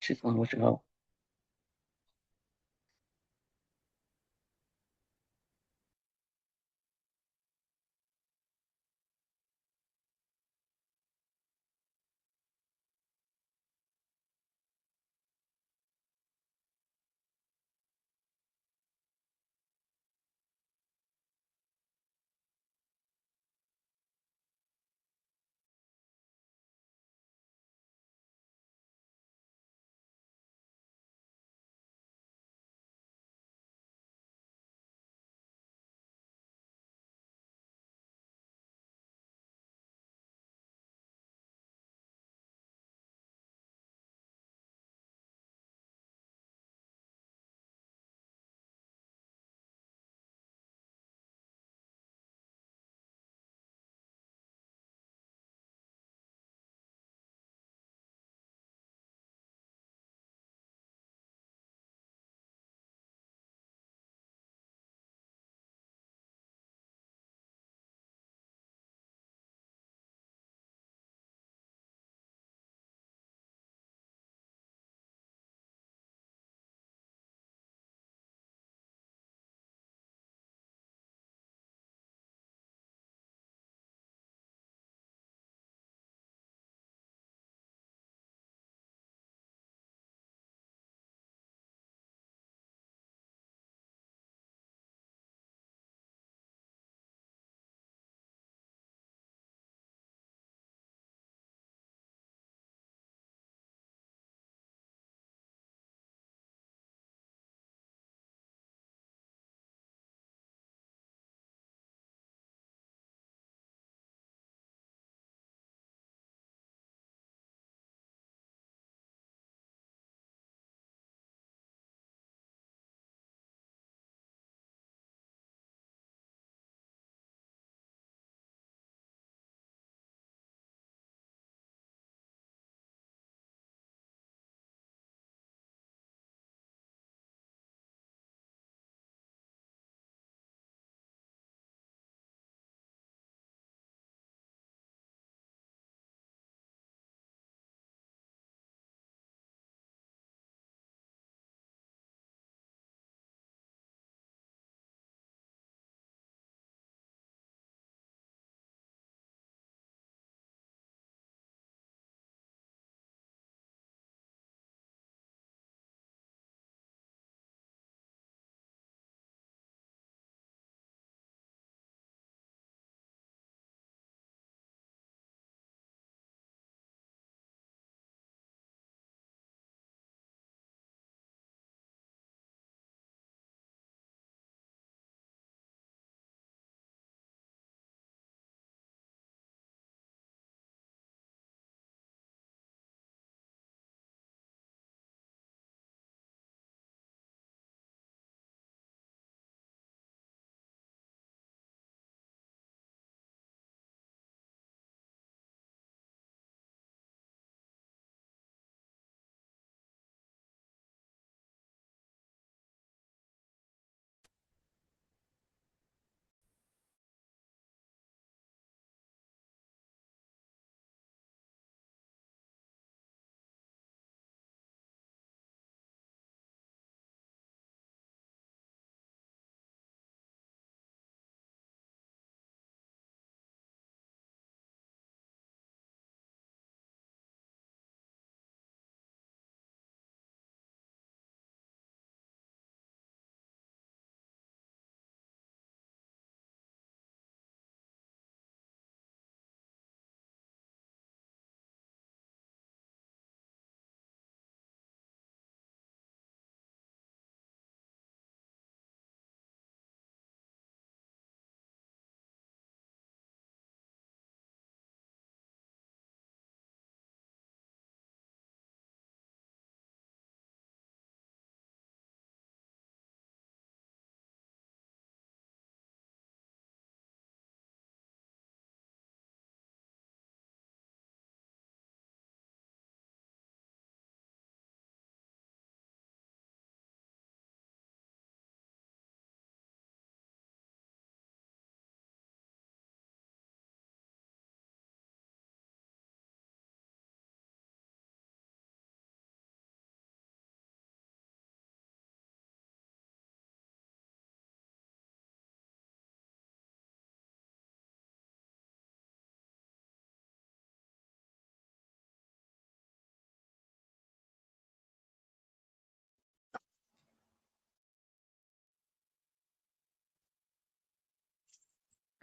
去从的时候。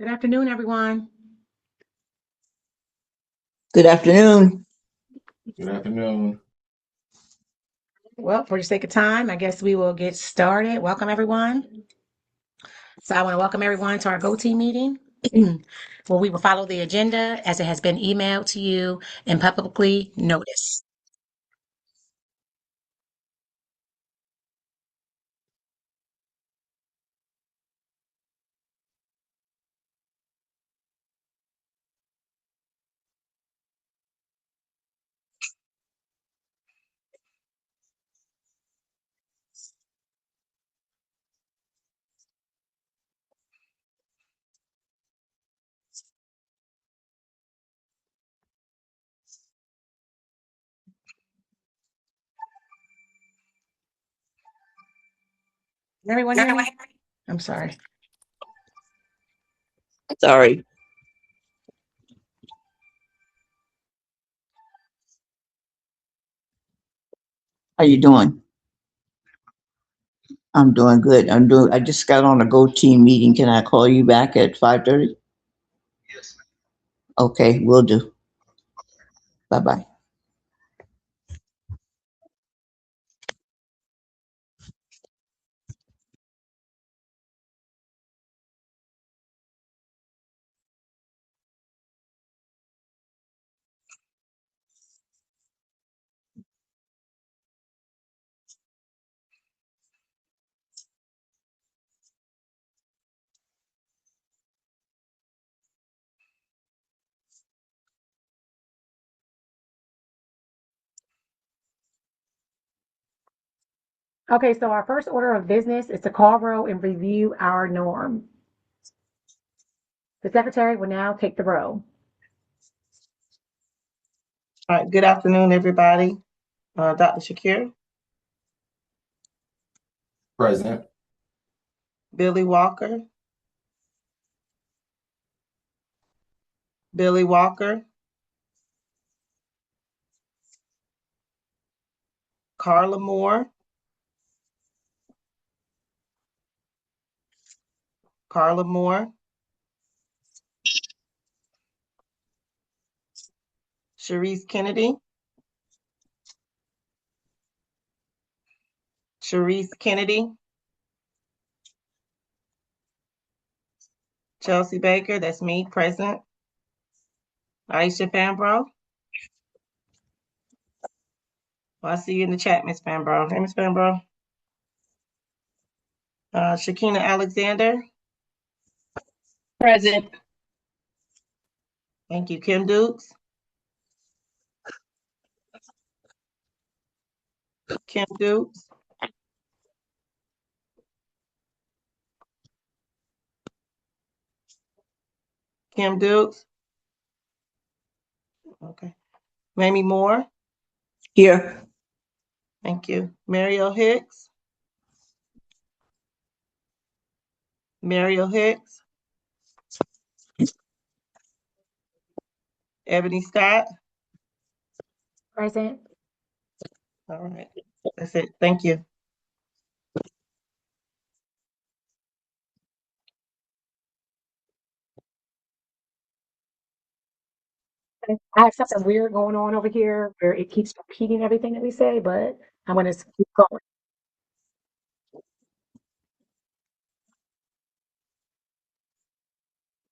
Good afternoon, everyone. Good afternoon. Good afternoon. Well, for the sake of time, I guess we will get started. Welcome, everyone. So I want to welcome everyone to our Go Team meeting, where we will follow the agenda as it has been emailed to you and publicly noticed. Can everyone hear me? I'm sorry. Sorry. How you doing? I'm doing good. I just got on a Go Team meeting. Can I call you back at 5:30? Yes. Okay, will do. Bye-bye. Okay, so our first order of business is to call roll and review our norm. The secretary will now take the roll. All right, good afternoon, everybody. Dr. Shakir, Present. Billy Walker, Billy Walker, Carla Moore, Carla Moore, Sharice Kennedy, Sharice Kennedy, Chelsea Baker, that's me, present. Aisha Fambro. Well, I see you in the chat, Miss Fambro. Hey, Miss Fambro. Shakina Alexander. Present. Thank you. Kim Dukes. Kim Dukes. Kim Dukes. Okay. Mamie Moore. Here. Thank you. Mariel Hicks. Mariel Hicks. Ebony Scott. Present. All right. That's it. Thank you. I have something weird going on over here where it keeps repeating everything that we say, but I'm going to keep going.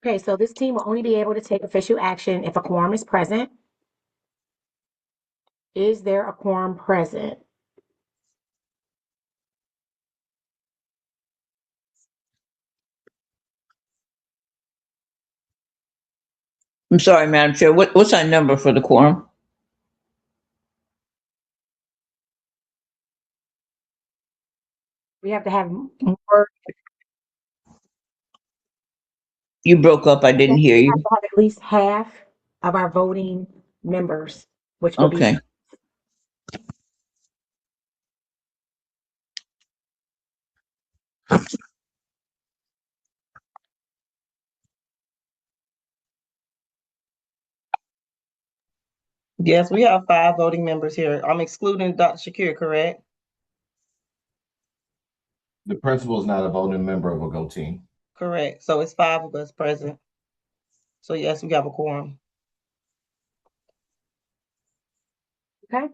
Okay, so this team will only be able to take official action if a quorum is present. Is there a quorum present? I'm sorry, Madam Chair. What's our number for the quorum? We have to have more. You broke up. I didn't hear We you. have to have at least half of our voting members, which would be Okay. Yes, we have 5 voting members here. I'm excluding Dr. Shakir, correct? The principal is not a voting member of a Go Team. Correct. So it's 5 of us present. So yes, we have a quorum. Okay.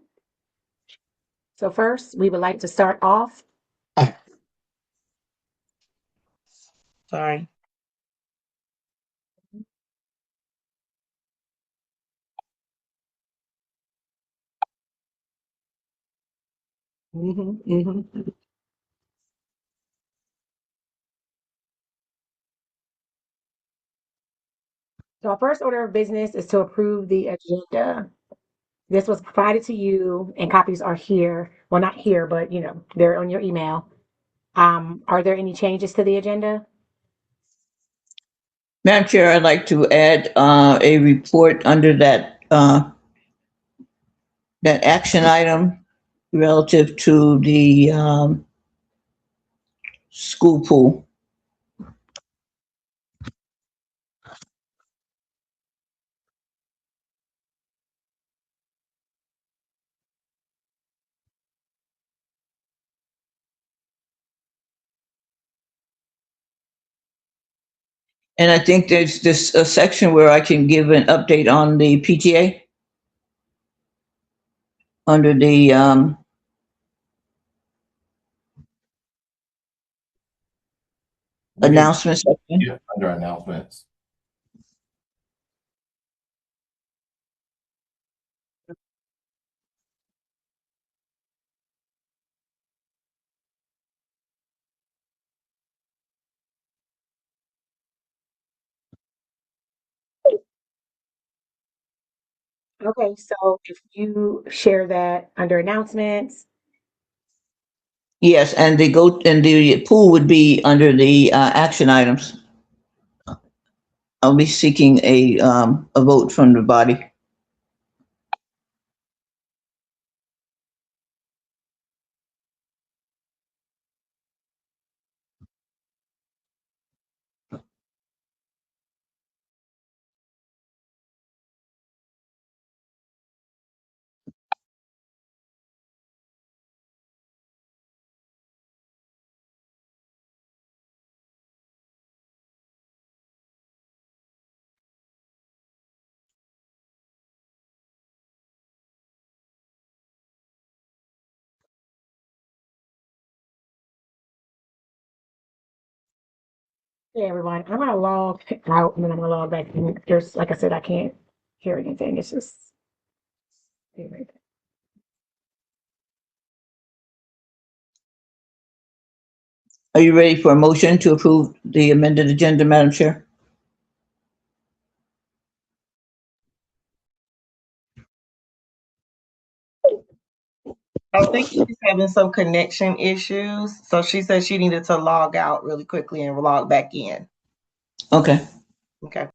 So first, we would like to start off. Sorry. So our first order of business is to approve the agenda. This was provided to you and copies are here. Well, not here, but they're on your email. Are there any changes to the agenda? Madam Chair, I'd like to add a report under that action item relative to the school pool. And I think there's this a section where I can give an update on the PTA under the announcement section. Yeah, under announcements. Okay, so if you share that under announcements. Yes, and the pool would be under the action items. I'll be seeking a vote from the body. Hey everyone, I'm gonna log out and then I'm gonna log back in. There's, like I said, I can't hear anything. It's just. Are you ready for a motion to approve the amended agenda, Madam Chair? I think she's having some connection issues. So she said she needed to log out really quickly and log back in. Okay. Okay.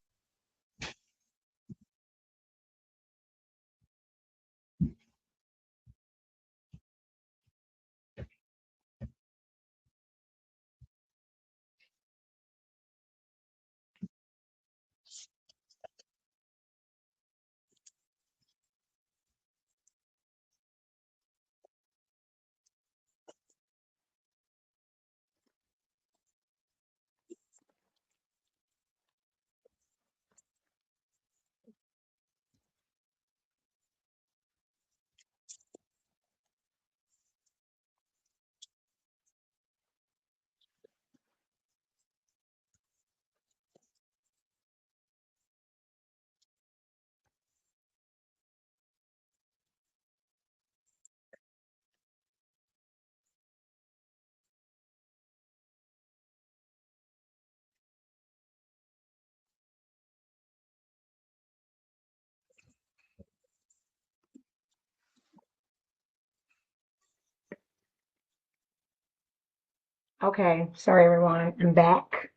Okay, sorry everyone, I'm back.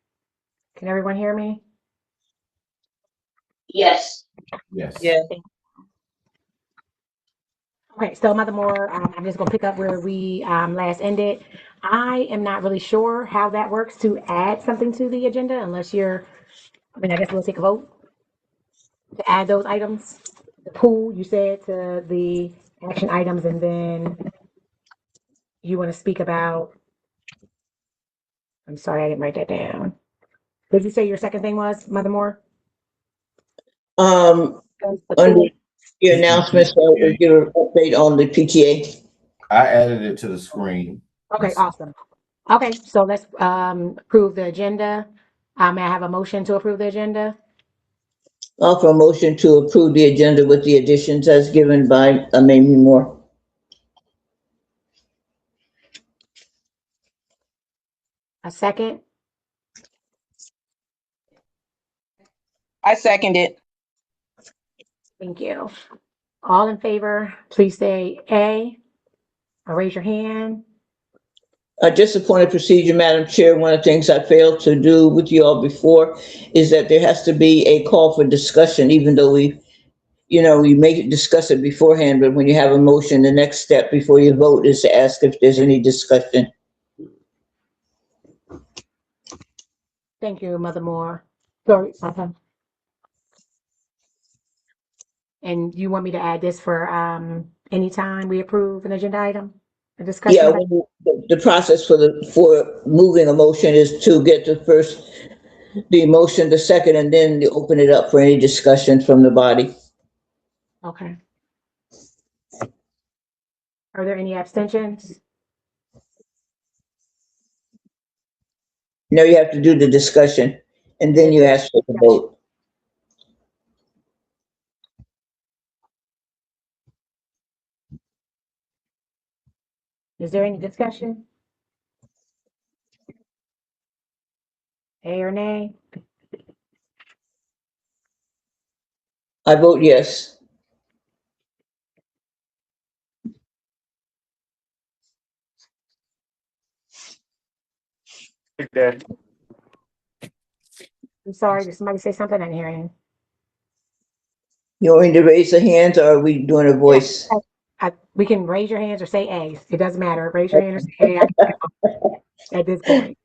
Can everyone hear me? Yes. Yes. Yeah. Okay, so Mother Moore, I'm just gonna pick up where we last ended. I am not really sure how that works to add something to the agenda unless I guess we'll take a vote to add those items. The pool, you said, to the action items, and then you want to speak about, I'm sorry, I didn't write that down. Did you say your second thing was, Mother Moore? Under the announcements, we'll give an update on the PTA. I added it to the screen. Okay, awesome. Okay, so let's approve the agenda. May I have a motion to approve the agenda? Offer a motion to approve the agenda with the additions as given by Mamie Moore. A second? I second it. Thank you. All in favor, please say A or raise your hand. Just a point of procedure, Madam Chair. One of the things I failed to do with you all before is that there has to be a call for discussion, even though we may discuss it beforehand, but when you have a motion, the next step before you vote is to ask if there's any discussion. Thank you, Mother Moore. Sorry. And you want me to add this for anytime we approve an agenda item? A discussion? Yeah, the process for moving a motion is to get the motion, the second, and then you open it up for any discussion from the body. Okay. Are there any abstentions? No, you have to do the discussion, and then you ask for the vote. Is there any discussion? A or nay? I vote yes. I'm sorry, did somebody say something? I didn't hear anything. You want me to raise the hands, or are we doing a voice? We can raise your hands or say A. It doesn't matter. Raise your hand or say A at this point.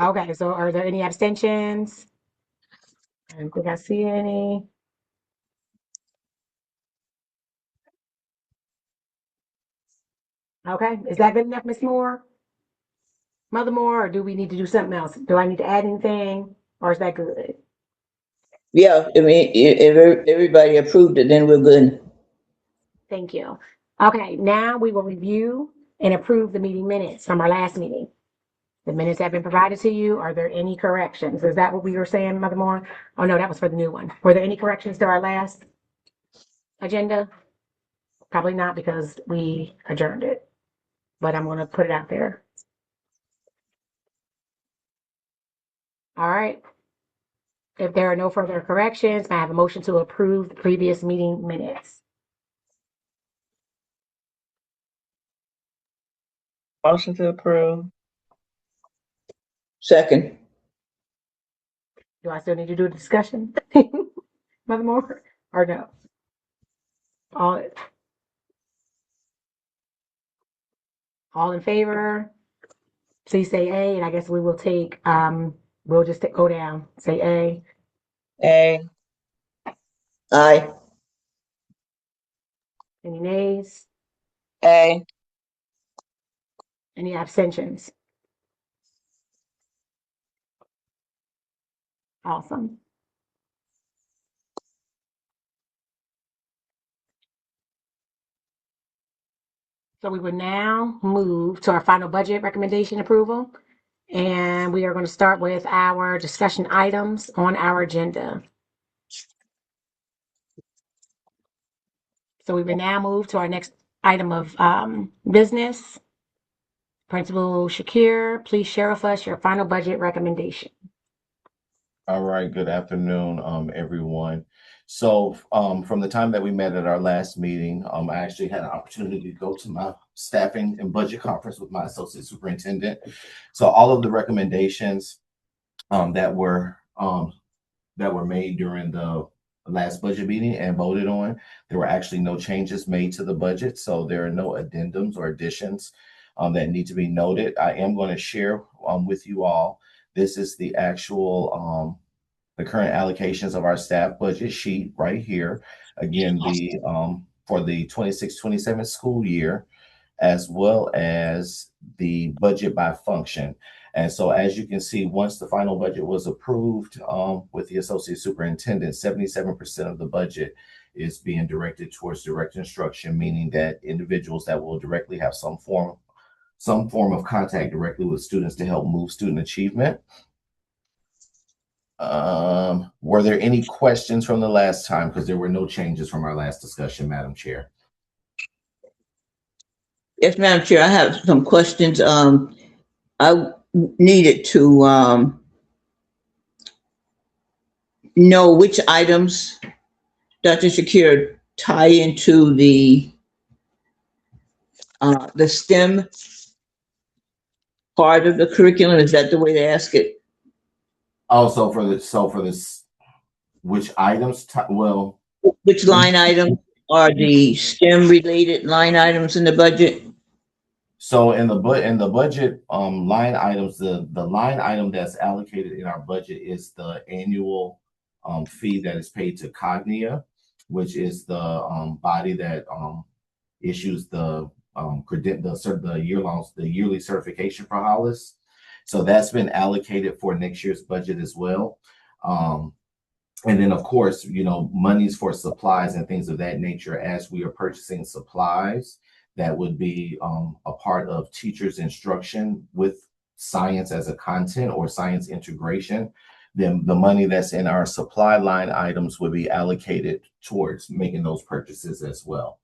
Okay, so are there any abstentions? I don't think I see any. Okay, is that good enough, Miss Moore? Mother Moore, or do we need to do something else? Do I need to add anything, or is that good? Yeah, I mean, if everybody approved it, then we're good. Thank you. Okay, now we will review and approve the meeting minutes from our last meeting. The minutes have been provided to you. Are there any corrections? Is that what we were saying, Mother Moore? Oh, no, that was for the new one. Were there any corrections to our last agenda? Probably not, because we adjourned it, but I'm going to put it out there. All right. If there are no further corrections, may I have a motion to approve the previous meeting minutes? Motion to approve. Second. Do I still need to do a discussion, Mother Moore, or no? All in favor, please say A, and I guess we will take, we'll just go down, say A. A. Aye. Any nays? A. Any abstentions? Awesome. So we will now move to our final budget recommendation approval. And we are going to start with our discussion items on our agenda. So we will now move to our next item of business. Principal Shakir, please share with us your final budget recommendation. All right, good afternoon, everyone. So from the time that we met at our last meeting, I actually had an opportunity to go to my staffing and budget conference with my associate superintendent. So all of the recommendations that were made during the last budget meeting and voted on, there were actually no changes made to the budget. So there are no addendums or additions that need to be noted. I am going to share with you all. This is the actual the current allocations of our staff budget sheet right here. Again, the for the 26-27 school year, as well as the budget by function. And so as you can see, once the final budget was approved with the associate superintendent, 77% of the budget is being directed towards direct instruction, meaning that individuals that will directly have some form of contact directly with students to help move student achievement. Were there any questions from the last time? Because there were no changes from our last discussion, Madam Chair. Yes, Madam Chair, I have some questions. I needed to know which items, Dr. Shakir, tie into the STEM part of the curriculum. Is that the way to ask it? Oh, so for this, which items? Well, which line items are the STEM related line items in the budget? So in the budget line items, the line item that's allocated in our budget is the annual fee that is paid to Cognia, which is the body that issues the yearly certification for Hollis. So that's been allocated for next year's budget as well. And then, of course, monies for supplies and things of that nature as we are purchasing supplies that would be a part of teachers' instruction with science as a content or science integration. Then the money that's in our supply line items would be allocated towards making those purchases as well.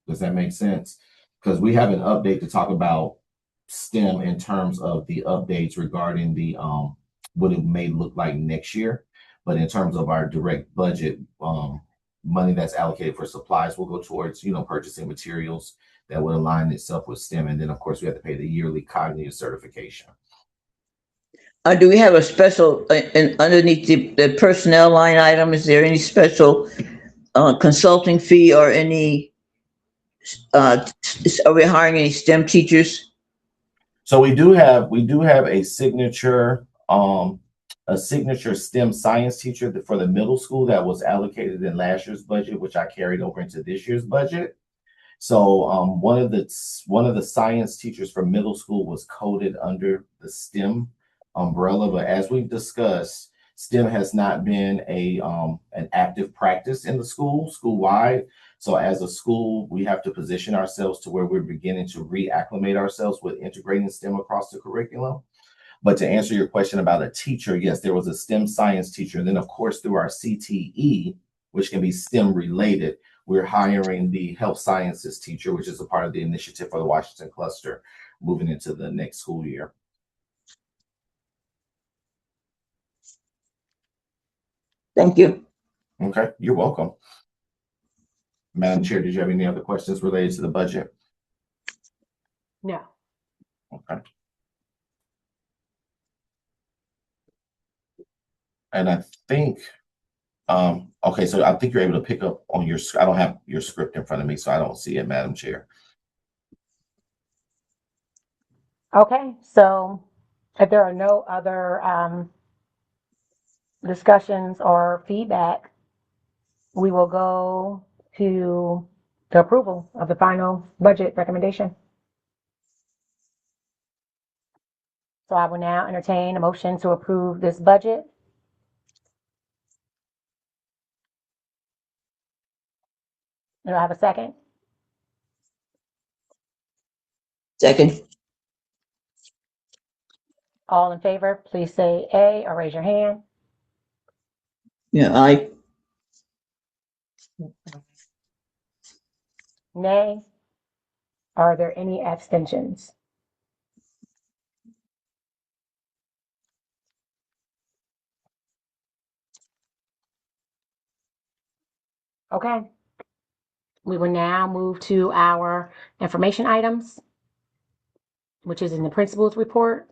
Does that make sense? Because we have an update to talk about STEM in terms of the updates regarding the what it may look like next year. But in terms of our direct budget, money that's allocated for supplies will go towards, purchasing materials that would align itself with STEM. And then, of course, we have to pay the yearly cognitive certification. Do we have a special, underneath the personnel line item, is there any special consulting fee or any, are we hiring any STEM teachers? So we do have a signature STEM science teacher for the middle school that was allocated in last year's budget, which I carried over into this year's budget. So one of the science teachers for middle school was coded under the STEM umbrella, but as we've discussed, STEM has not been an active practice in the school-wide. So as a school, we have to position ourselves to where we're beginning to reacclimate ourselves with integrating STEM across the curriculum. But to answer your question about a teacher, yes, there was a STEM science teacher. And then, of course, through our CTE, which can be STEM related, we're hiring the health sciences teacher, which is a part of the initiative for the Washington cluster moving into the next school year. Thank you. Okay, you're welcome. Madam Chair, did you have any other questions related to the budget? No. Okay. And I think, okay, so I think you're able to pick up on your, I don't have your script in front of me, so I don't see it, Madam Chair. Okay, so if there are no other discussions or feedback, we will go to the approval of the final budget recommendation. So I will now entertain a motion to approve this budget. Do I have a second? Second. All in favor, please say A or raise your hand. Yeah, aye. Nay. Are there any abstentions? Okay. We will now move to our information items, which is in the principal's report.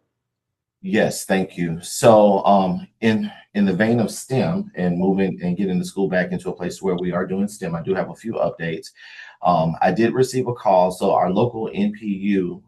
Yes, thank you. So in the vein of STEM and moving and getting the school back into a place where we are doing STEM, I do have a few updates. I did receive a call. So our local NPU,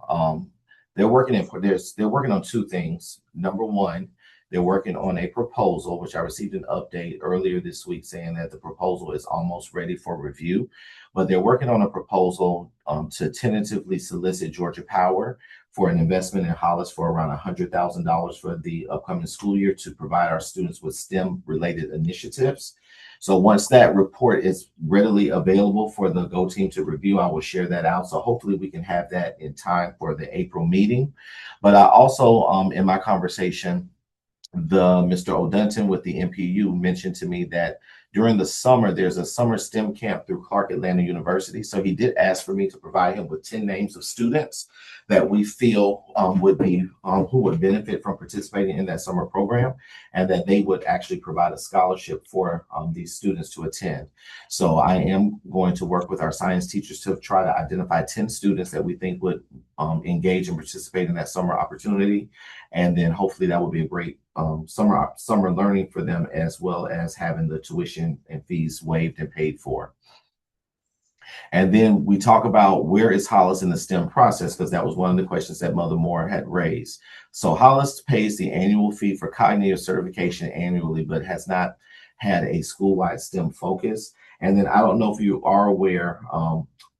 they're working on two things. Number one, They're working on a proposal, which I received an update earlier this week saying that the proposal is almost ready for review. But they're working on a proposal to tentatively solicit Georgia Power for an investment in Hollis for around $100,000 for the upcoming school year to provide our students with STEM-related initiatives. So once that report is readily available for the Go team to review, I will share that out. So hopefully we can have that in time for the April meeting. But I also, in my conversation, Mr. O'Dunton with the MPU mentioned to me that during the summer, there's a summer STEM camp through Clark Atlanta University. So he did ask for me to provide him with 10 names of students that we feel would be who would benefit from participating in that summer program, and that they would actually provide a scholarship for these students to attend. So I am going to work with our science teachers to try to identify 10 students that we think would engage and participate in that summer opportunity. And then hopefully that will be a great summer learning for them, as well as having the tuition and fees waived and paid for. And then we talk about where is Hollis in the STEM process, because that was one of the questions that Mother Moore had raised. So Hollis pays the annual fee for cognitive certification annually, but has not had a school-wide STEM focus. And then I don't know if you are aware,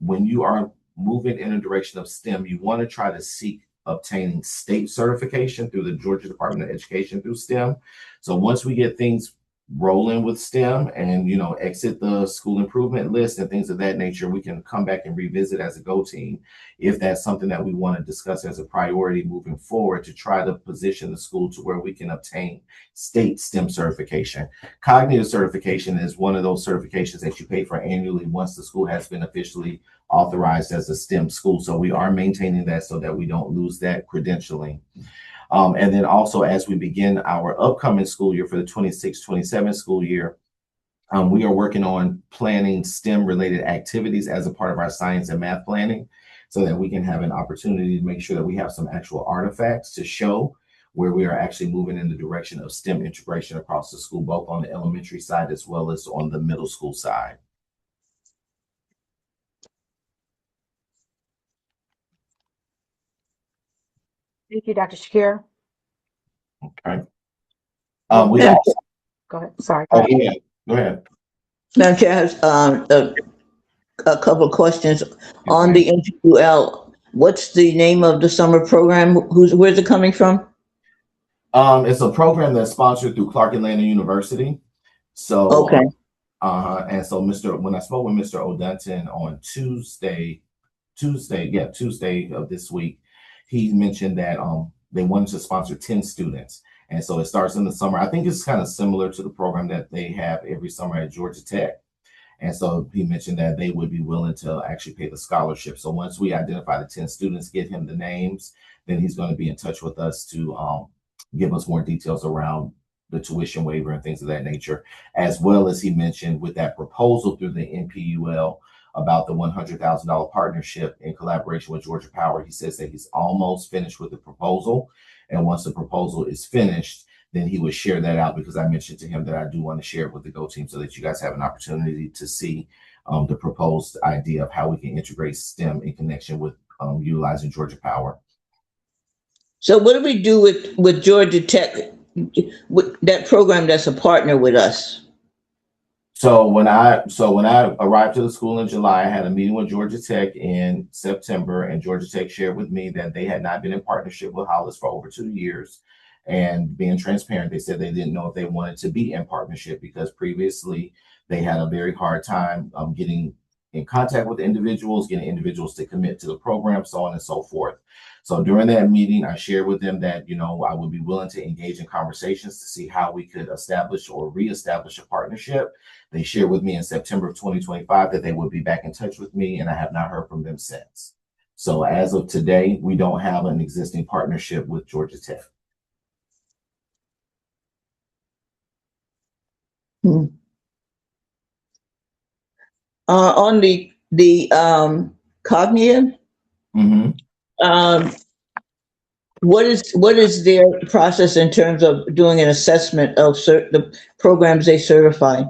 when you are moving in a direction of STEM, you want to try to seek obtaining state certification through the Georgia Department of Education through STEM. So once we get things rolling with STEM and, exit the school improvement list and things of that nature, we can come back and revisit as a Go team if that's something that we want to discuss as a priority moving forward, to try to position the school to where we can obtain state STEM certification. Cognitive certification is one of those certifications that you pay for annually once the school has been officially authorized as a STEM school. So we are maintaining that so that we don't lose that credentialing. And then also, as we begin our upcoming school year for the 26-27 school year, we are working on planning STEM related activities as a part of our science and math planning, so that we can have an opportunity to make sure that we have some actual artifacts to show where we are actually moving in the direction of STEM integration across the school, both on the elementary side as well as on the middle school side. Thank you, Dr. Shakir. Okay. Go ahead. Sorry. Go ahead. Yeah, go ahead. Madam Chair, has a couple of questions on the NGUL. What's the name of the summer program? Where's it coming from? It's a program that's sponsored through Clark Atlanta University. So, okay. And so when I spoke with Mr. O'Dunton on Tuesday of this week, he mentioned that they wanted to sponsor 10 students. And so it starts in the summer. I think it's kind of similar to the program that they have every summer at Georgia Tech. And so he mentioned that they would be willing to actually pay the scholarship. So once we identify the 10 students, get him the names, then he's going to be in touch with us to give us more details around the tuition waiver and things of that nature, as well as he mentioned with that proposal through the NPUL about the $100,000 partnership in collaboration with Georgia Power. He says that he's almost finished with the proposal. And once the proposal is finished, then he would share that out, because I mentioned to him that I do want to share it with the Go team so that you guys have an opportunity to see the proposed idea of how we can integrate STEM in connection with utilizing Georgia Power. So what do we do with Georgia Tech, with that program that's a partner with us? So when I arrived to the school in July, I had a meeting with Georgia Tech in September, and Georgia Tech shared with me that they had not been in partnership with Hollis for over 2 years. And being transparent, they said they didn't know if they wanted to be in partnership, because previously they had a very hard time getting in contact with individuals, getting individuals to commit to the program, so on and so forth. So during that meeting, I shared with them that, I would be willing to engage in conversations to see how we could establish or reestablish a partnership. They shared with me in September of 2025 that they would be back in touch with me, and I have not heard from them since. So as of today, we don't have an existing partnership with Georgia Tech. On the cognitive, what is their process in terms of doing an assessment of the programs they certify?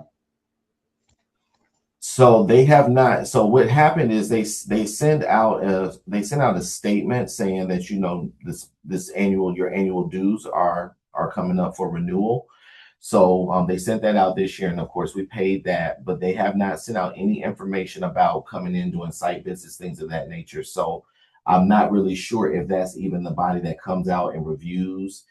So they have not. So what happened is they send out a statement saying that your annual dues are are coming up for renewal. So they sent that out this year, and of course we paid that, but they have not sent out any information about coming in, doing site visits, things of that nature. So I'm not really sure if that's even the body that comes out and reviews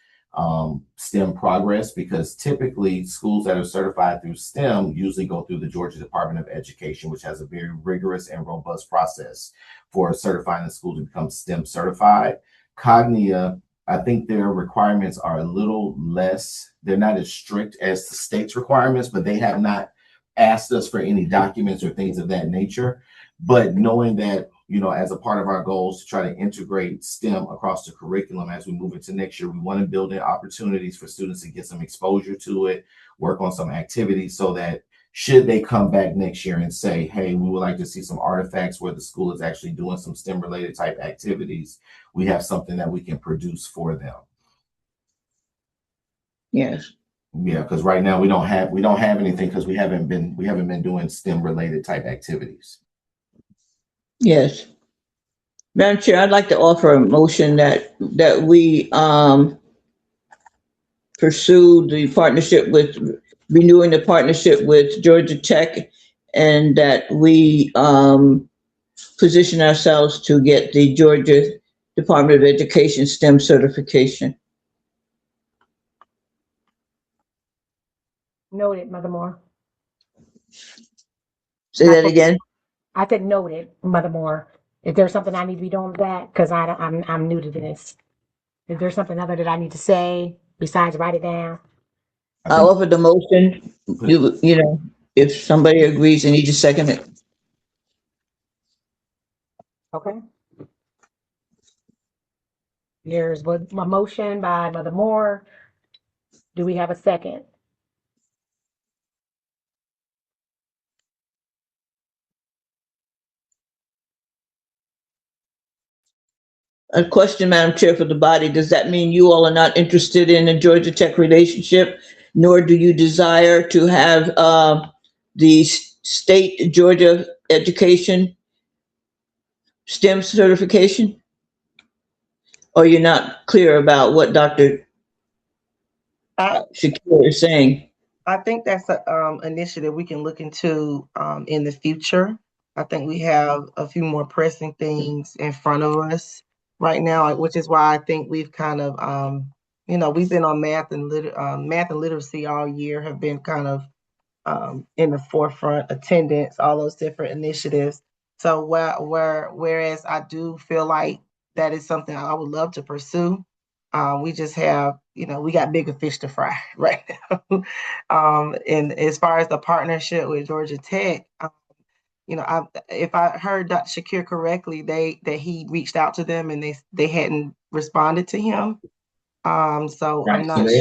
STEM progress, because typically schools that are certified through STEM usually go through the Georgia Department of Education, which has a very rigorous and robust process for certifying the school to become STEM certified. Cognia, I think their requirements are a little less. They're not as strict as the state's requirements, but they have not asked us for any documents or things of that nature. But knowing that, as a part of our goals to try to integrate STEM across the curriculum as we move into next year, we want to build in opportunities for students to get some exposure to it, work on some activities, so that should they come back next year and say, hey, we would like to see some artifacts where the school is actually doing some STEM related type activities, we have something that we can produce for them. Yes. Yeah, because right now we don't have anything, because we haven't been doing STEM related type activities. Yes. Madam Chair, I'd like to offer a motion that we pursue the partnership renewing the partnership with Georgia Tech, and that we position ourselves to get the Georgia Department of Education STEM certification. Noted, Mother Moore. Say that again. I said noted, Mother Moore. Is there something I need to be doing with that? Because I'm new to this. Is there something other that I need to say besides write it down? I'll offer the motion. If somebody agrees, they need to second it. Okay. There's a motion by Mother Moore. Do we have a second? A question, Madam Chair, for the body. Does that mean you all are not interested in a Georgia Tech relationship, nor do you desire to have the state Georgia education STEM certification? Or you're not clear about what Dr. Shakir is saying? I think that's an initiative we can look into in the future. I think we have a few more pressing things in front of us right now, which is why I think we've kind of, we've been on math and literacy all year, have been kind of in the forefront, attendance, all those different initiatives. So whereas I do feel like that is something I would love to pursue, we just have, we got bigger fish to fry right now. And as far as the partnership with Georgia Tech, if I heard Dr. Shakir correctly, that he reached out to them and they hadn't responded to him. So Right. I'm not sure.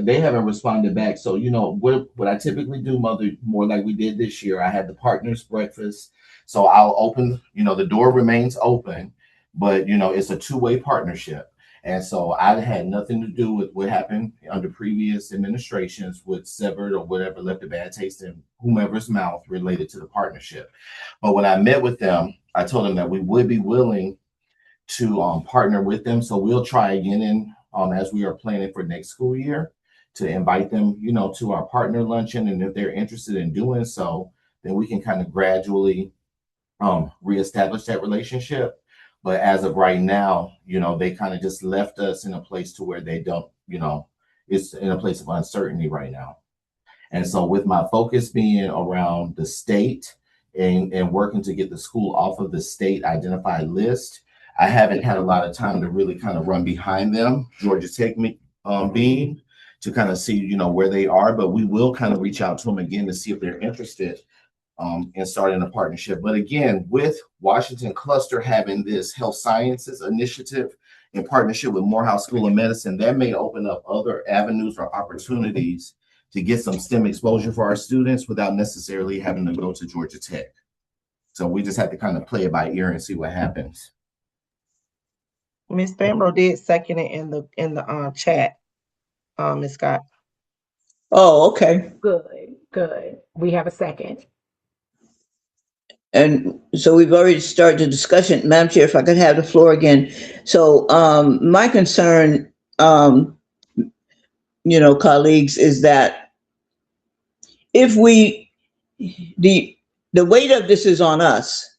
They haven't responded back. So, what I typically do, Mother, more like we did this year, I had the partners breakfast. So I'll open, the door remains open, but it's a two-way partnership. And so I had nothing to do with what happened under previous administrations, with severed or whatever left a bad taste in whomever's mouth related to the partnership. But when I met with them, I told them that we would be willing to partner with them. So we'll try again as we are planning for next school year, to invite them, to our partner luncheon. And if they're interested in doing so, then we can kind of gradually reestablish that relationship. But as of right now, they kind of just left us in a place to where they don't, it's in a place of uncertainty right now. And so with my focus being around the state and working to get the school off of the state identified list, I haven't had a lot of time to really kind of run behind them, Georgia Tech being, to kind of see, where they are. But we will kind of reach out to them again to see if they're interested in starting a partnership. But again, with Washington Cluster having this health sciences initiative in partnership with Morehouse School of Medicine, that may open up other avenues or opportunities to get some STEM exposure for our students without necessarily having to go to Georgia Tech. So we just have to kind of play it by ear and see what happens. Ms. Fambro did second it in the chat, Ms. Scott. Oh, okay. Good. We have a second. And so we've already started the discussion. Madam Chair, if I could have the floor again. So my concern colleagues, is that if the weight of this is on us.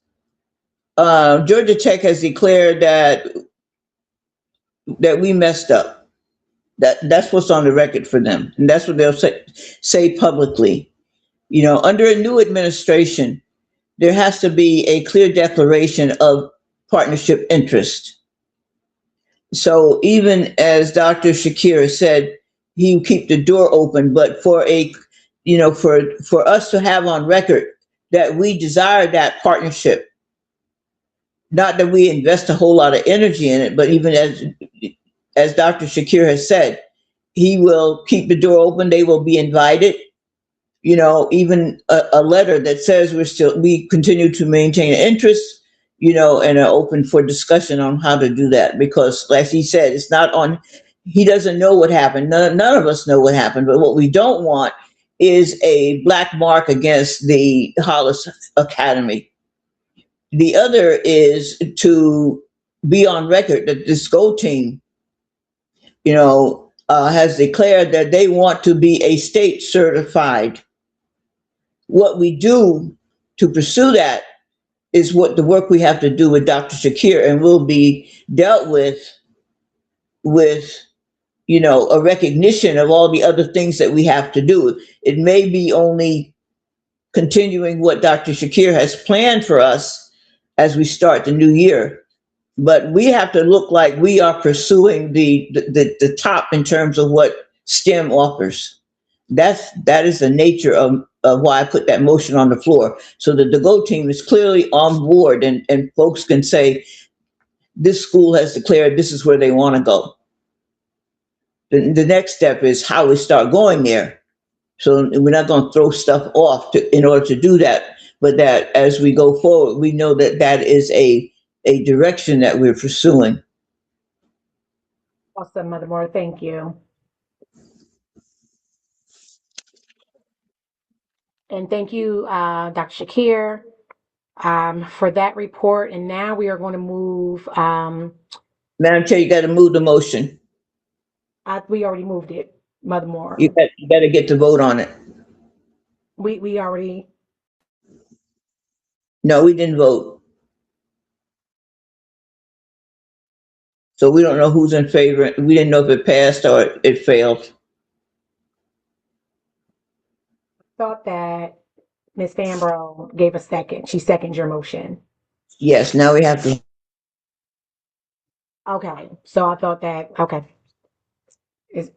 Georgia Tech has declared that we messed up. That's what's on the record for them, and that's what they'll say publicly. Under a new administration, there has to be a clear declaration of partnership interest. So even as Dr. Shakir said, he would keep the door open, but for for us to have on record that we desire that partnership, not that we invest a whole lot of energy in it, but even as Dr. Shakir has said, he will keep the door open. They will be invited. Even a letter that says we continue to maintain interest, and are open for discussion on how to do that. Because, like he said, it's not on. He doesn't know what happened. None of us know what happened. But what we don't want is a black mark against the Hollis Academy. The other is to be on record that this Go team, has declared that they want to be a state certified. What we do to pursue that is what the work we have to do with Dr. Shakir, and will be dealt with a recognition of all the other things that we have to do. It may be only continuing what Dr. Shakir has planned for us as we start the new year, but we have to look like we are pursuing the top in terms of what STEM offers. That is the nature of why I put that motion on the floor, so that the Go team is clearly on board, and folks can say, this school has declared this is where they want to go. The next step is how we start going there. So we're not going to throw stuff off in order to do that, but that as we go forward, we know that is a direction that we're pursuing. Awesome, Mother Moore. Thank you. And thank you, Dr. Shakir, for that report. And now we are going to move. Madam Chair, you got to move the motion. We already moved it, Mother Moore. You got to get to vote on it. We already. No, we didn't vote. So we don't know who's in favor. We didn't know if it passed or it failed. Thought that Ms. Fambro gave a second. She seconded your motion. Yes, now we have to. Okay, so I thought that, okay. Is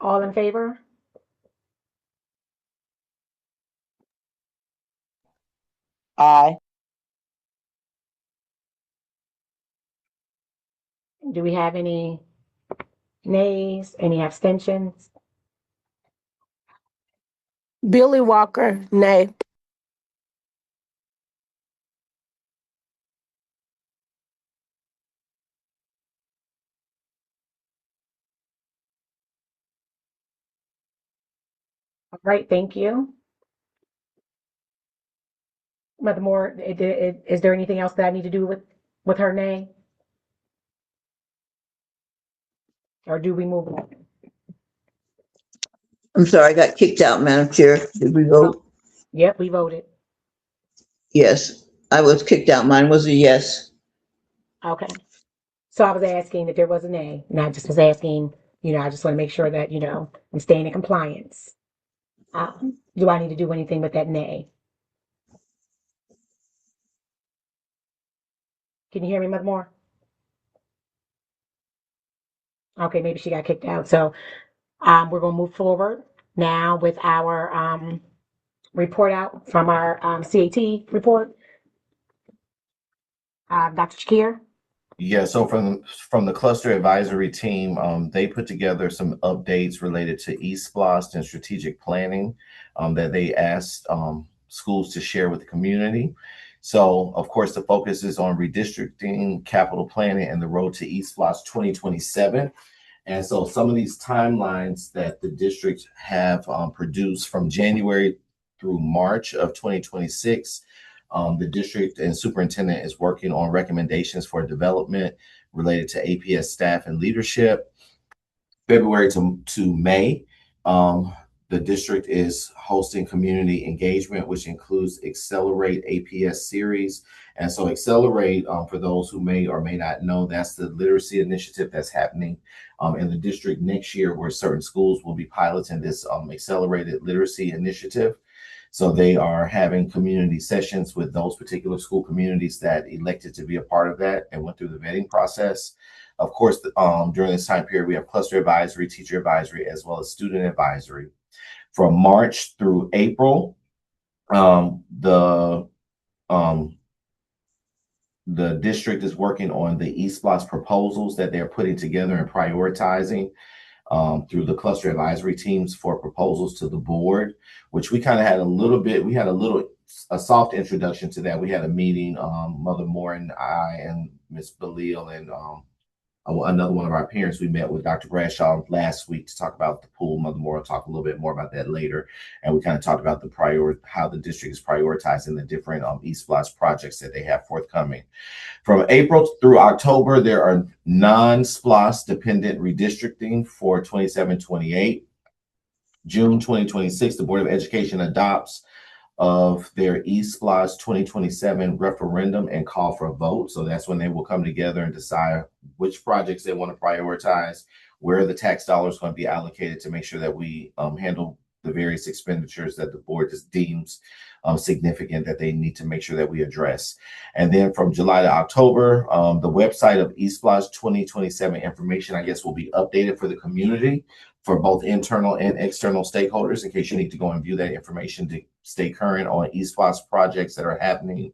all in favor? Aye. Do we have any nays, any abstentions? Billy Walker, nay. All right, thank you. Mother Moore, is there anything else that I need to do with her nay? Or do we move on? I'm sorry, I got kicked out, Madam Chair. Did we vote? Yep, we voted. Yes, I was kicked out. Mine was a yes. Okay. So I was asking if there was a nay, and I just was asking, I just want to make sure that, I'm staying in compliance. Do I need to do anything with that nay? Can you hear me, Mother Moore? Okay, maybe she got kicked out. So we're going to move forward now with our report out from our CAT report. Dr. Shakir? Yeah, so from the cluster advisory team, they put together some updates related to eSPLOST and strategic planning that they asked schools to share with the community. So, of course, the focus is on redistricting, capital planning, and the road to eSPLOST 2027. And so some of these timelines that the districts have produced from January through March of 2026, the district and superintendent is working on recommendations for development related to APS staff and leadership. February to May, the district is hosting community engagement, which includes Accelerate APS series. And so Accelerate, for those who may or may not know, that's the literacy initiative that's happening in the district next year, where certain schools will be piloting this accelerated literacy initiative. So they are having community sessions with those particular school communities that elected to be a part of that and went through the vetting process. Of course, during this time period, we have cluster advisory, teacher advisory, as well as student advisory. From March through April, the district is working on the eSPLOS proposals that they're putting together and prioritizing through the cluster advisory teams for proposals to the board, which we kind of had a soft introduction to that. We had a meeting, Mother Moore and I and Miss Belil and another one of our parents. We met with Dr. Bradshaw last week to talk about the pool. Mother Moore will talk a little bit more about that later. And we kind of talked about how the district is prioritizing the different eSPLOS projects that they have forthcoming. From April through October, there are non-SPLOS dependent redistricting for 27-28. June 2026, the Board of Education adopts of their eSPLOS 2027 referendum and call for a vote. So that's when they will come together and decide which projects they want to prioritize, where the tax dollars going to be allocated to make sure that we handle the various expenditures that the board just deems significant that they need to make sure that we address. And then from July to October, the website of eSPLOS 2027 information, I guess, will be updated for the community, for both internal and external stakeholders, in case you need to go and view that information to stay current on eSPLOS projects that are happening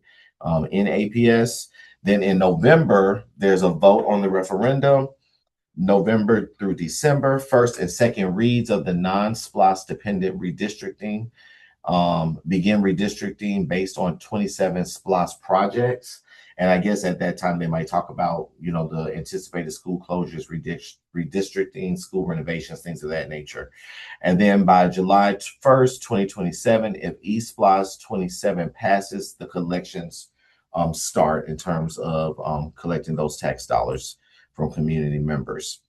in APS. Then in November, there's a vote on the referendum. November through December, first and second reads of the non-SPLOS dependent redistricting. Begin redistricting based on 27 SPLOS projects. And I guess at that time, they might talk about, the anticipated school closures, redistricting, school renovations, things of that nature. And then by July 1st, 2027, if eSPLOS 27 passes, the collections start in terms of collecting those tax dollars from community members.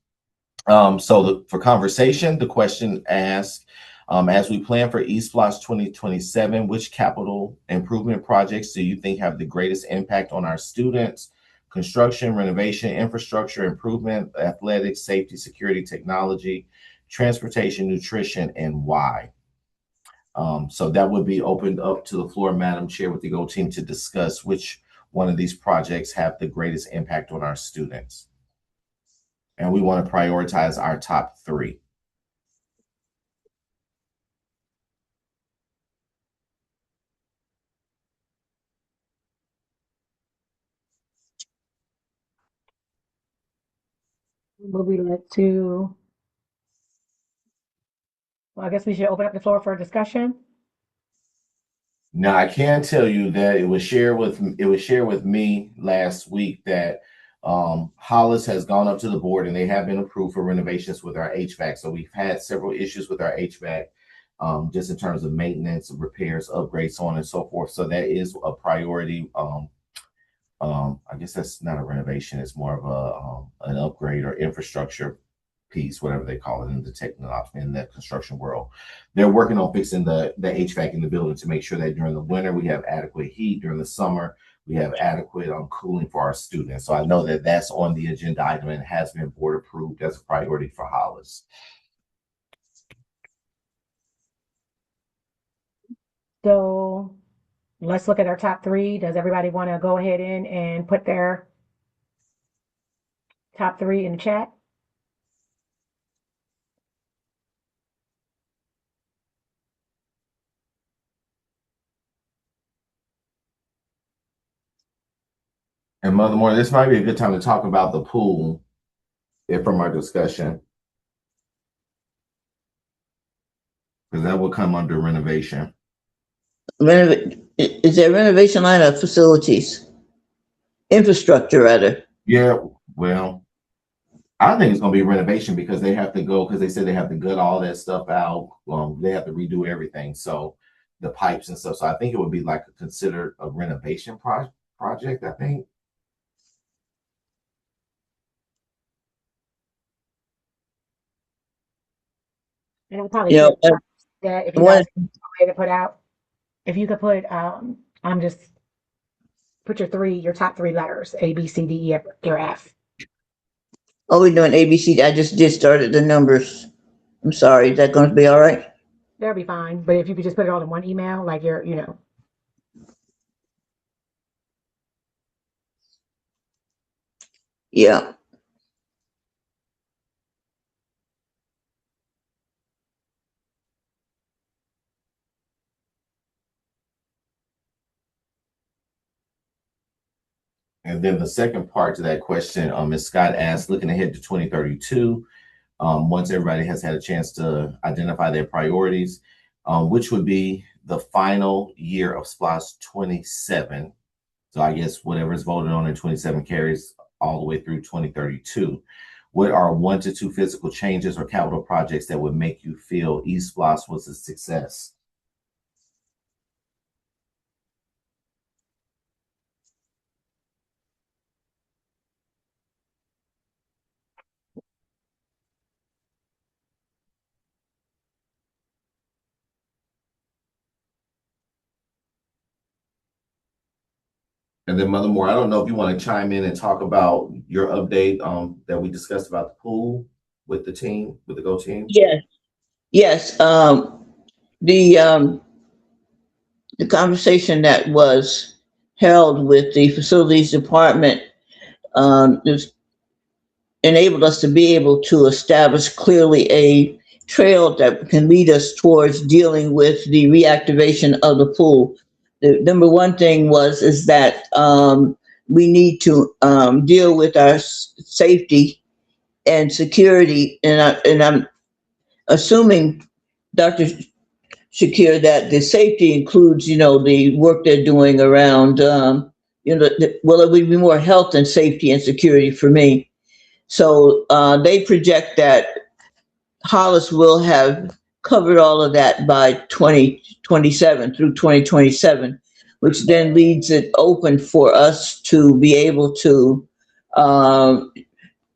For conversation, the question asked, as we plan for eSPLOS 2027, which capital improvement projects do you think have the greatest impact on our students? Construction, renovation, infrastructure improvement, athletics, safety, security, technology, transportation, nutrition, and why? So that would be opened up to the floor, Madam Chair, with the GO team to discuss which one of these projects have the greatest impact on our students. And we want to prioritize our top 3. Would we like to? Well, I guess we should open up the floor for a discussion. Now, I can tell you that it was shared with me last week that Hollis has gone up to the board and they have been approved for renovations with our HVAC. So we've had several issues with our HVAC, just in terms of maintenance, repairs, upgrades, so on and so forth. So that is a priority. I guess that's not a renovation; it's more of an upgrade or infrastructure piece, whatever they call it in the technology, in the construction world. They're working on fixing the HVAC in the building to make sure that during the winter we have adequate heat, during the summer we have adequate cooling for our students. So I know that that's on the agenda item and has been board approved as a priority for Hollis. So let's look at our top 3. Does everybody want to go ahead and put their top 3 in the chat? And Mother Moore, this might be a good time to talk about the pool from our discussion, because that will come under renovation. Is there renovation line of facilities? Infrastructure, rather. Yeah, well, I think it's going to be renovation because they have to go, because they said they have to gut all that stuff out. They have to redo everything. So the pipes and stuff. So I think it would be like considered a renovation project, I think. And I'll probably You know, put that if you one, guys way to put out. If you could put, I'm just put your top three letters, A, B, C, D, E, F, or F. oh, we're doing ABC. I just started the numbers. I'm sorry. Is that going to be all right? That'll be fine. But if you could just put it all in one email, like your. Yeah. And then the second part to that question, Ms. Scott asked, looking ahead to 2032, once everybody has had a chance to identify their priorities, which would be the final year of SPLOST 27. So I guess whatever is voted on in 27 carries all the way through 2032. What are 1 to 2 physical changes or capital projects that would make you feel eSPLOST was a success? And then Mother Moore, I don't know if you want to chime in and talk about your update that we discussed about the pool with the team, with the Go team. Yes. Yes. The the conversation that was held with the facilities department just enabled us to be able to establish clearly a trail that can lead us towards dealing with the reactivation of the pool. The number one thing is that we need to deal with our safety and security, and I'm assuming, Dr. Shakir, that the safety includes, the work they're doing around, well, it would be more health and safety and security for me. So they project that Hollis will have covered all of that by 2027 through 2027, which then leaves it open for us to be able to, um,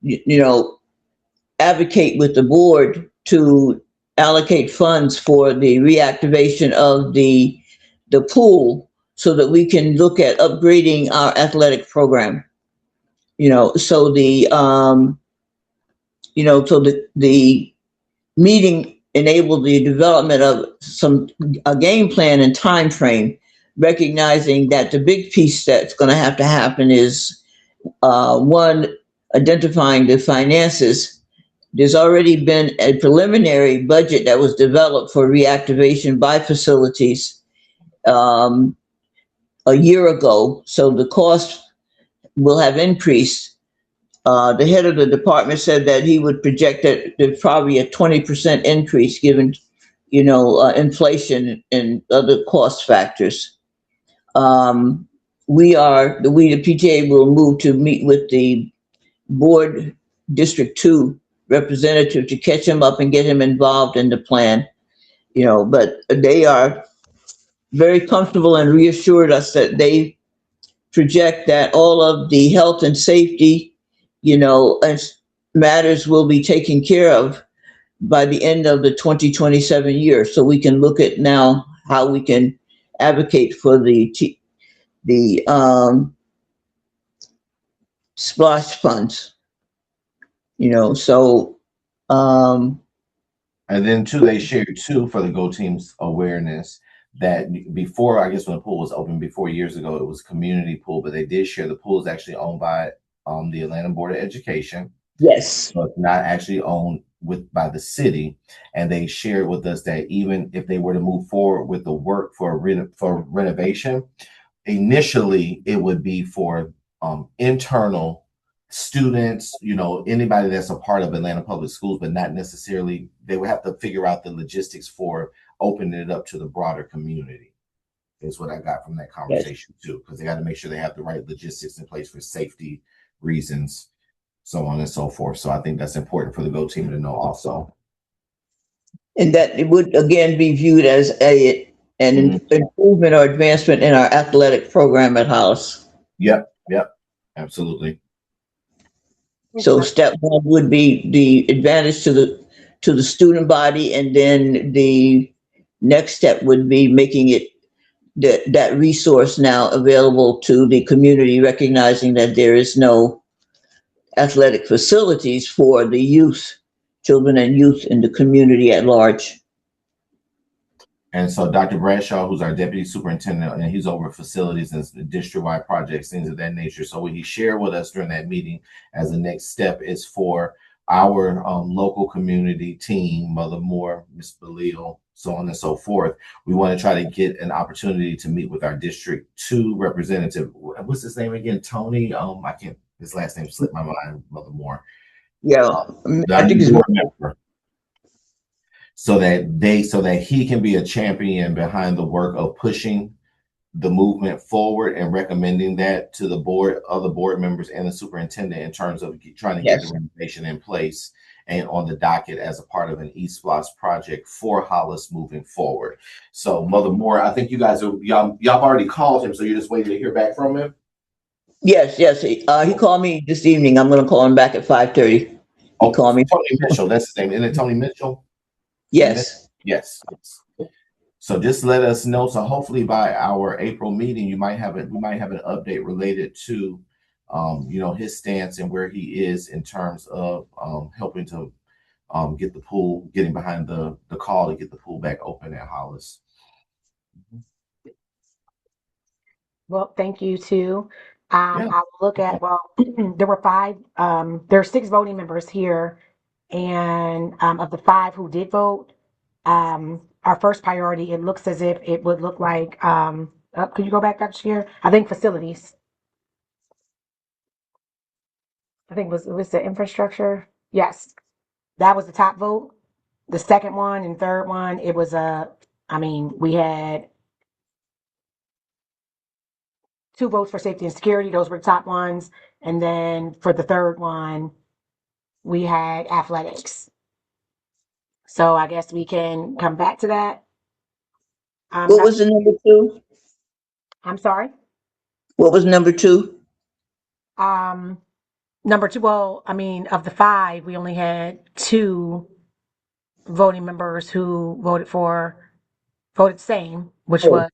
you know, advocate with the board to allocate funds for the reactivation of the pool so that we can look at upgrading our athletic program. So the meeting enabled the development of a game plan and time frame, recognizing that the big piece that's going to have to happen is one, identifying the finances. There's already been a preliminary budget that was developed for reactivation by facilities a year ago, so the cost will have increased. The head of the department said that he would project that there's probably a 20% increase given, inflation and other cost factors. We, the PTA, will move to meet with the board District 2 representative to catch him up and get him involved in the plan. But they are very comfortable and reassured us that they project that all of the health and safety, and matters will be taken care of by the end of the 2027 year. So we can look at now how we can advocate for the splash funds. And then too, they shared too, for the Go team's awareness, that before, I guess when the pool was open before years ago, it was community pool, but they did share the pool is actually owned by the Atlanta Board of Education. Yes. So it's not actually owned by the city. And they shared with us that even if they were to move forward with the work for renovation, initially it would be for internal students, anybody that's a part of Atlanta Public Schools, but not necessarily, they would have to figure out the logistics for opening it up to the broader community, is what I got from that conversation. Yes. Too, because they got to make sure they have the right logistics in place for safety reasons, so on and so forth. So I think that's important for the Go team to know also. And that it would again be viewed as an improvement or advancement in our athletic program at Hollis. Yep, absolutely. So step one would be the advantage to to the student body, and then the next step would be making it that resource now available to the community, recognizing that there is no athletic facilities for the youth, children and youth in the community at large. And so Dr. Bradshaw, who's our deputy superintendent, and he's over facilities and district-wide projects, things of that nature. So what he shared with us during that meeting as the next step is for our local community team, Mother Moore, Miss Belil, so on and so forth. We want to try to get an opportunity to meet with our District 2 representative. What's his name again? Tony? I can't, his last name slipped my mind, Mother Moore. Yeah, I think it's member. So that he can be a champion behind the work of pushing the movement forward and recommending that to the board, other board members, and the superintendent in terms of trying to get the renovation in place and on the docket as a part of an East Plus project for Hollis moving forward. So Mother Moore, I think you guys y'all already called him, so you're just waiting to hear back from him. Yes. He called me this evening. I'm going to call him back at 5:30. He called me. Tony Mitchell, that's his name. Isn't it Tony Mitchell? Yes. Yes. So just let us know. So hopefully by our April meeting, we might have an update related to, his stance and where he is in terms of helping to get the pool, getting behind the call to get the pool back open at Hollis. Well, thank you too. I will look at, there were 5, there are 6 voting members here, and of the 5 who did vote, our first priority, it looks as if it would look like, could you go back, Dr. Shear? I think facilities. I think it was the infrastructure. Yes, that was the top vote. The second one and third one, it was we had 2 votes for safety and security. Those were the top ones. And then for the third one, we had athletics. So I guess we can come back to that. What was the number 2? I'm sorry? What was number 2? Number 2, of the 5, we only had 2 voting members who voted the same, which was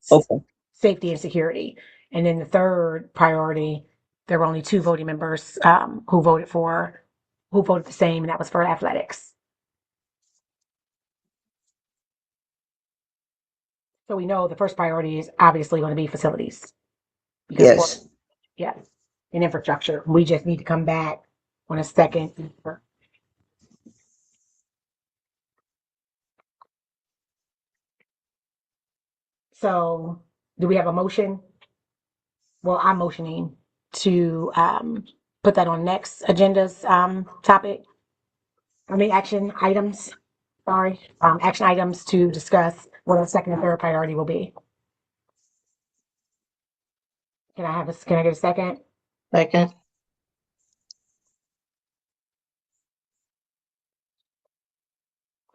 safety and security. And then the third priority, there were only 2 voting members who voted the same, and that was for athletics. So we know the first priority is obviously going to be facilities. Because in infrastructure. We just need to come back on a second. So do we have a motion? Well, I'm motioning to put that on next agenda's topic. Action items. Sorry. Action items to discuss what our second and third priority will be. Can I get a second? Second.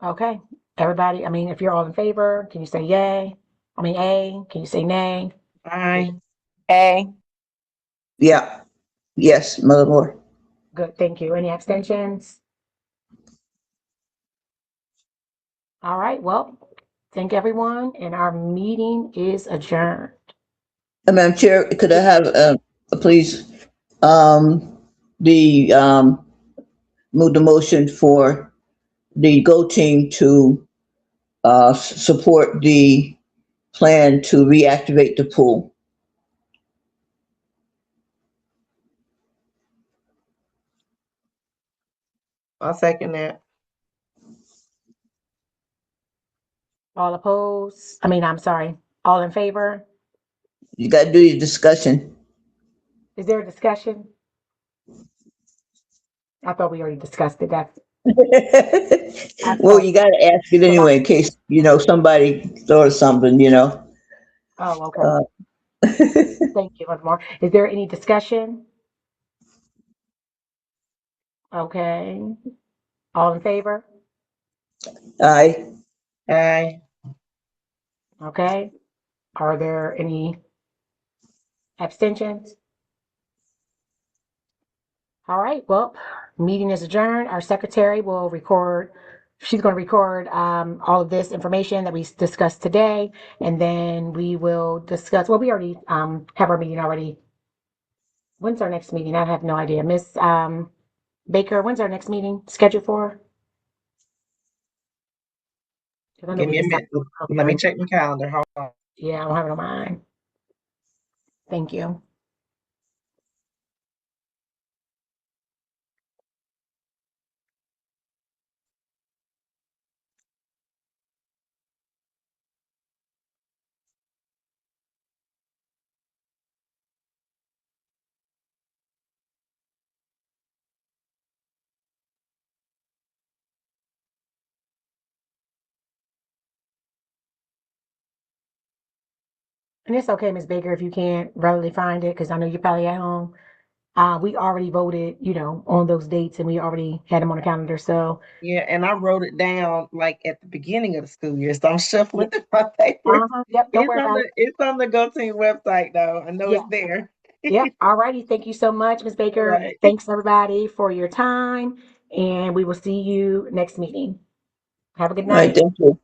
Okay. Everybody, if you're all in favor, can you say yay? A. Can you say nay? Aye. A. Yeah. Yes, Mother Moore. Good, thank you. Any abstentions? All right, well, thank everyone, and our meeting is adjourned. Madam Chair, could I have, please, move the motion for the GO team to support the plan to reactivate the pool. I'll second that. All opposed? I'm sorry. All in favor? You got to do your discussion. Is there a discussion? I thought we already discussed it. Well, you got to ask it anyway in case, somebody thought of something, Oh, okay. Thank you, Ms. Moore. Is there any discussion? Okay. All in favor? Aye. Aye. Okay. Are there any abstentions? All right, well, meeting is adjourned. Our secretary will record she's going to record all of this information that we discussed today, and then we will discuss. Well, we already have our meeting already. When's our next meeting? I have no idea. Miss Baker, when's our next meeting scheduled for? 'Cause I know Give we me a decided. minute. Let me check my calendar. Hold on. Yeah, I don't have it on mine. Thank you. And it's okay, Miss Baker, if you can't readily find it, because I know you're probably at home. We already voted, on those dates, and we already had them on the calendar. So, Yeah, and I wrote it down like at the beginning of the school year, so I'm shuffling through my papers. yep, don't worry about it. It's on the Go Team website though. I know Yeah, it's there. yep. All righty. Thank you so much, Miss All Baker. right. Thanks, everybody, for your time, and we will see you next meeting. Have a good All right, night. thank you.